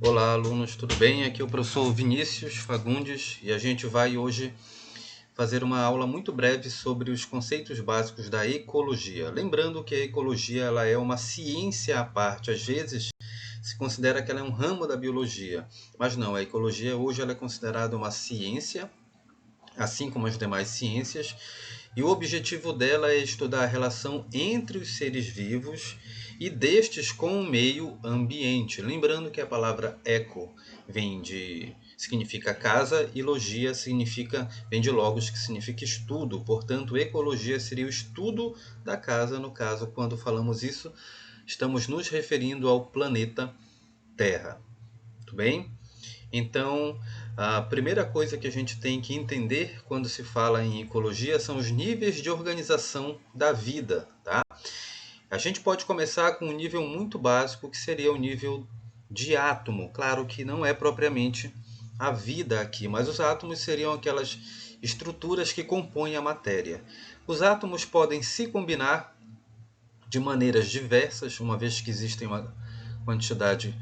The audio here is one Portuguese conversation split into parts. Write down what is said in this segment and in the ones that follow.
Olá, alunos, tudo bem? Aqui é o professor Vinícius Fagundes e a gente vai hoje fazer uma aula muito breve sobre os conceitos básicos da ecologia. Lembrando que a ecologia ela é uma ciência à parte, às vezes se considera que ela é um ramo da biologia, mas não, a ecologia hoje ela é considerada uma ciência, assim como as demais ciências, e o objetivo dela é estudar a relação entre os seres vivos e destes com o meio ambiente. Lembrando que a palavra eco significa casa e logia vem de logos, que significa estudo. Portanto, ecologia seria o estudo da casa. No caso, quando falamos isso, estamos nos referindo ao planeta Terra. Tudo bem? Então, a primeira coisa que a gente tem que entender quando se fala em ecologia são os níveis de organização da vida, tá? A gente pode começar com um nível muito básico, que seria o nível de átomo. Claro que não é propriamente a vida aqui, mas os átomos seriam aquelas estruturas que compõem a matéria. Os átomos podem se combinar de maneiras diversas, uma vez que existem uma quantidade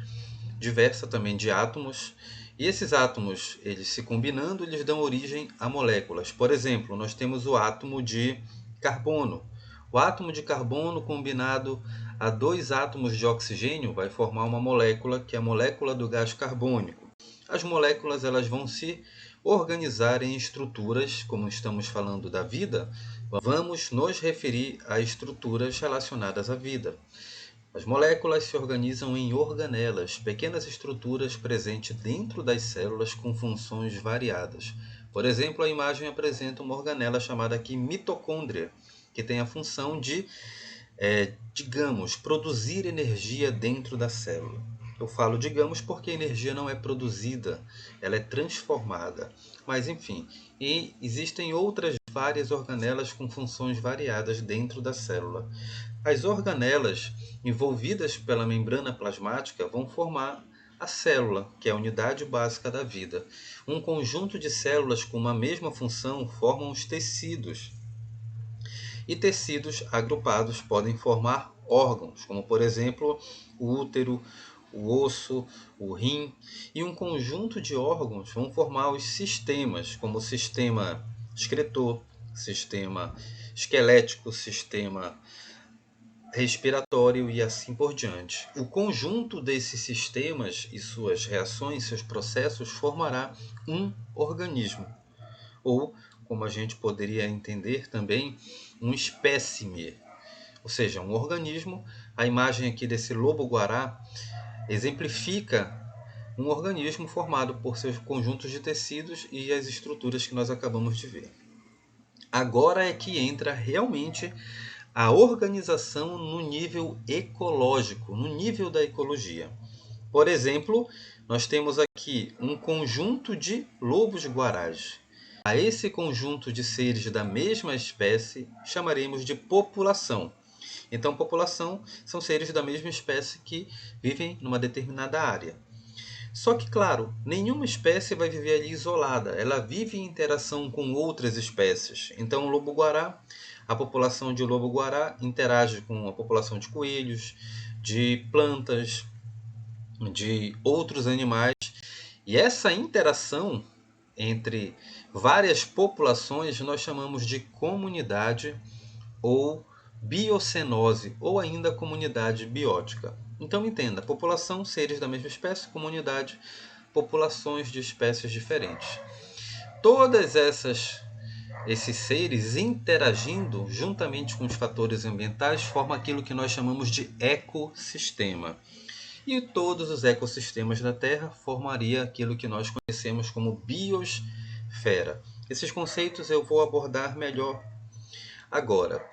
diversa também de átomos, e esses átomos, eles se combinando, eles dão origem a moléculas. Por exemplo, nós temos o átomo de carbono. O átomo de carbono combinado a dois átomos de oxigênio vai formar uma molécula, que é a molécula do gás carbônico. As moléculas elas vão se organizar em estruturas, como estamos falando da vida, vamos nos referir a estruturas relacionadas à vida. As moléculas se organizam em organelas, pequenas estruturas presentes dentro das células com funções variadas. Por exemplo, a imagem apresenta uma organela chamada aqui mitocôndria, que tem a função de, digamos, produzir energia dentro da célula. Eu falo digamos porque a energia não é produzida, ela é transformada. Mas enfim, e existem outras várias organelas com funções variadas dentro da célula. As organelas envolvidas pela membrana plasmática vão formar a célula, que é a unidade básica da vida. Um conjunto de células com uma mesma função formam os tecidos. E tecidos agrupados podem formar órgãos, como por exemplo o útero, o osso, o rim, e um conjunto de órgãos vão formar os sistemas, como o sistema excretor, sistema esquelético, sistema respiratório e assim por diante. O conjunto desses sistemas e suas reações, seus processos, formará um organismo, ou, como a gente poderia entender também, um espécime, ou seja, um organismo. A imagem aqui desse lobo-guará exemplifica um organismo formado por seus conjuntos de tecidos e as estruturas que nós acabamos de ver. Agora é que entra realmente a organização no nível ecológico, no nível da ecologia. Por exemplo, nós temos aqui um conjunto de lobos-guarás. A esse conjunto de seres da mesma espécie chamaremos de população. Então, população são seres da mesma espécie que vivem numa determinada área. Só que, claro, nenhuma espécie vai viver ali isolada, ela vive em interação com outras espécies. Então, o lobo-guará, a população de lobo-guará interage com a população de coelhos, de plantas, de outros animais. E essa interação entre várias populações nós chamamos de comunidade ou biocenose, ou ainda comunidade biótica. Então entenda, população, seres da mesma espécie, comunidade, populações de espécies diferentes. Todas esses seres interagindo juntamente com os fatores ambientais formam aquilo que nós chamamos de ecossistema. E todos os ecossistemas da Terra formaria aquilo que nós conhecemos como biosfera. Esses conceitos eu vou abordar melhor agora.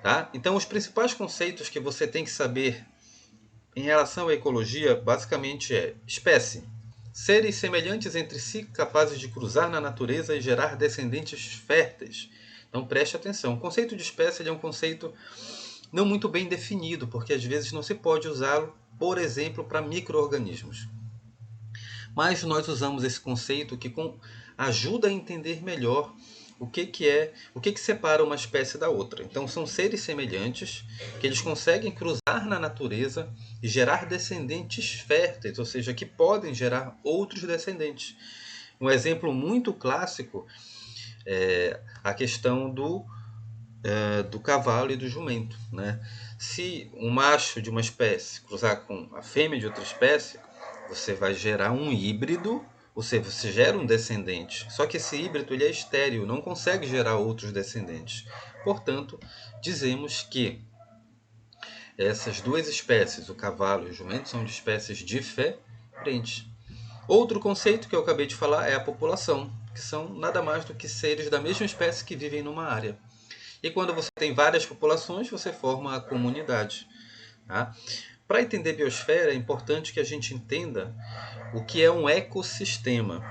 Tá? Então, os principais conceitos que você tem que saber em relação à ecologia, basicamente é espécie. Seres semelhantes entre si, capazes de cruzar na natureza e gerar descendentes férteis. Então, preste atenção. O conceito de espécie é um conceito não muito bem definido, porque às vezes não se pode usá-lo, por exemplo, para micro-organismos. Mas nós usamos esse conceito que ajuda a entender melhor o que separa uma espécie da outra. Então são seres semelhantes que eles conseguem cruzar na natureza e gerar descendentes férteis, ou seja, que podem gerar outros descendentes. Um exemplo muito clássico é a questão do cavalo e do jumento, né? Se um macho de uma espécie cruzar com a fêmea de outra espécie, você vai gerar um híbrido, ou seja, você gera um descendente. Só que esse híbrido ele é estéril, não consegue gerar outros descendentes. Portanto, dizemos que essas duas espécies, o cavalo e o jumento, são de espécies diferentes. Outro conceito que eu acabei de falar é a população, que são nada mais do que seres da mesma espécie que vivem numa área. E quando você tem várias populações, você forma a comunidade. Tá? Para entender biosfera, é importante que a gente entenda o que é um ecossistema.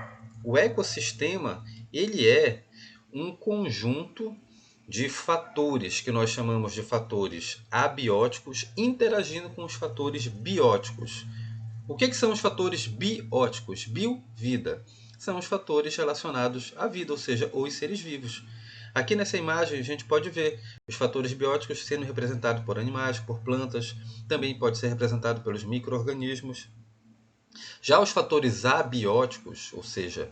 O ecossistema ele é um conjunto de fatores que nós chamamos de fatores abióticos interagindo com os fatores bióticos. O que são os fatores bióticos? Bio, vida. São os fatores relacionados à vida, ou seja, os seres vivos. Aqui nessa imagem a gente pode ver os fatores bióticos sendo representados por animais, por plantas, também pode ser representado pelos micro-organismos. Já os fatores abióticos, ou seja,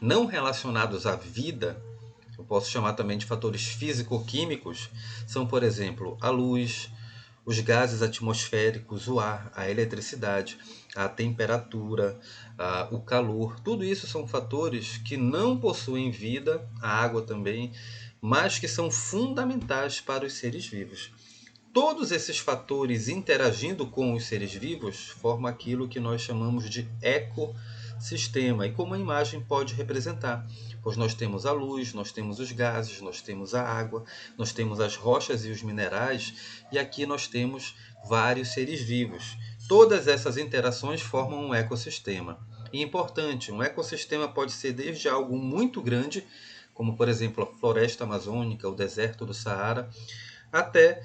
não relacionados à vida, eu posso chamar também de fatores físico-químicos, são, por exemplo, a luz, os gases atmosféricos, o ar, a eletricidade, a temperatura, o calor. Tudo isso são fatores que não possuem vida, a água também, mas que são fundamentais para os seres vivos. Todos esses fatores interagindo com os seres vivos formam aquilo que nós chamamos de ecossistema. E como a imagem pode representar? Pois nós temos a luz, nós temos os gases, nós temos a água, nós temos as rochas e os minerais, e aqui nós temos vários seres vivos. Todas essas interações formam um ecossistema. E importante, um ecossistema pode ser desde algo muito grande, como por exemplo a floresta amazônica, o deserto do Saara, até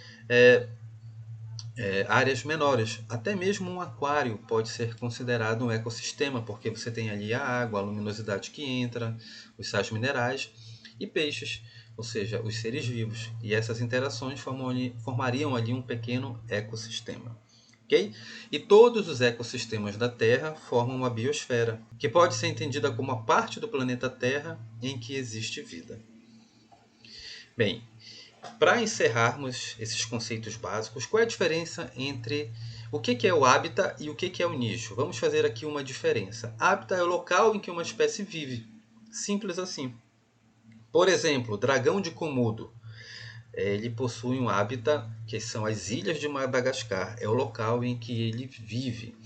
áreas menores. Até mesmo um aquário pode ser considerado um ecossistema, porque você tem ali a água, a luminosidade que entra, os sais minerais e peixes, ou seja, os seres vivos. E essas interações formariam ali um pequeno ecossistema. Okay? E todos os ecossistemas da Terra formam uma biosfera, que pode ser entendida como a parte do planeta Terra em que existe vida. Bem, para encerrarmos esses conceitos básicos, qual é a diferença entre o que é o hábitat e o que é o nicho? Vamos fazer aqui uma diferença. Hábitat é o local em que uma espécie vive. Simples assim. Por exemplo, o dragão de Komodo. Ele possui um hábitat que são as ilhas de Madagascar. É o local em que ele vive.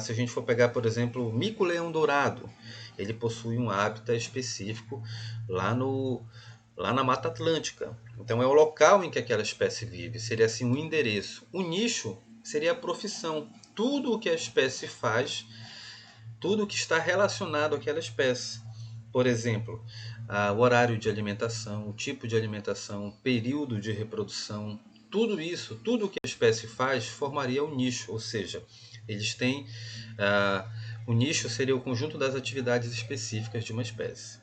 Se a gente for pegar, por exemplo, o mico-leão dourado, ele possui um hábitat específico lá na Mata Atlântica. Então é o local em que aquela espécie vive, seria assim um endereço. O nicho seria a profissão, tudo o que a espécie faz, tudo o que está relacionado àquela espécie. Por exemplo, o horário de alimentação, o tipo de alimentação, o período de reprodução, tudo isso, tudo o que a espécie faz formaria um nicho, ou seja, eles têm o nicho seria o conjunto das atividades específicas de uma espécie.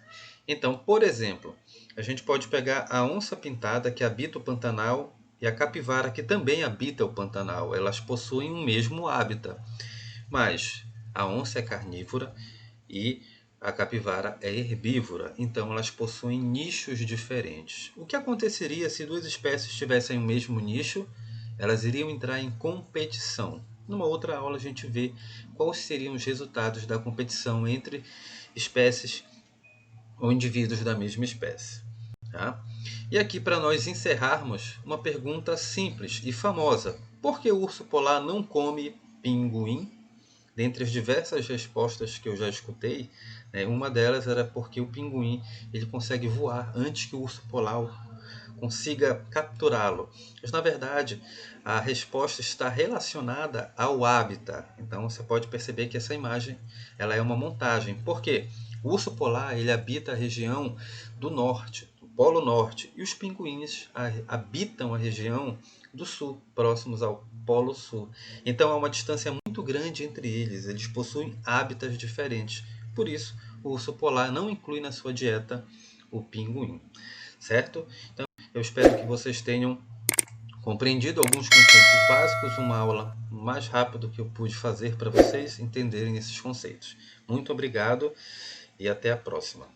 Então, por exemplo, a gente pode pegar a onça-pintada que habita o Pantanal e a capivara que também habita o Pantanal. Elas possuem o mesmo hábitat, mas a onça é carnívora e a capivara é herbívora, então elas possuem nichos diferentes. O que aconteceria se duas espécies tivessem o mesmo nicho? Elas iriam entrar em competição. Numa outra aula a gente vê quais seriam os resultados da competição entre espécies ou indivíduos da mesma espécie. Tá? E aqui para nós encerrarmos, uma pergunta simples e famosa. Por que o urso polar não come pinguim? Dentre as diversas respostas que eu já escutei, uma delas era porque o pinguim ele consegue voar antes que o urso polar consiga capturá-lo. Mas, na verdade, a resposta está relacionada ao hábitat. Então, você pode perceber que essa imagem ela é uma montagem. Por quê? O urso polar ele habita a região do norte, do Polo Norte, e os pinguins habitam a região do sul, próximos ao Polo Sul. Então, há uma distância muito grande entre eles. Eles possuem hábitats diferentes. Por isso, o urso polar não inclui na sua dieta o pinguim, certo? Então, eu espero que vocês tenham compreendido alguns conceitos básicos, uma aula mais rápida que eu pude fazer para vocês entenderem esses conceitos. Muito obrigado e até a próxima.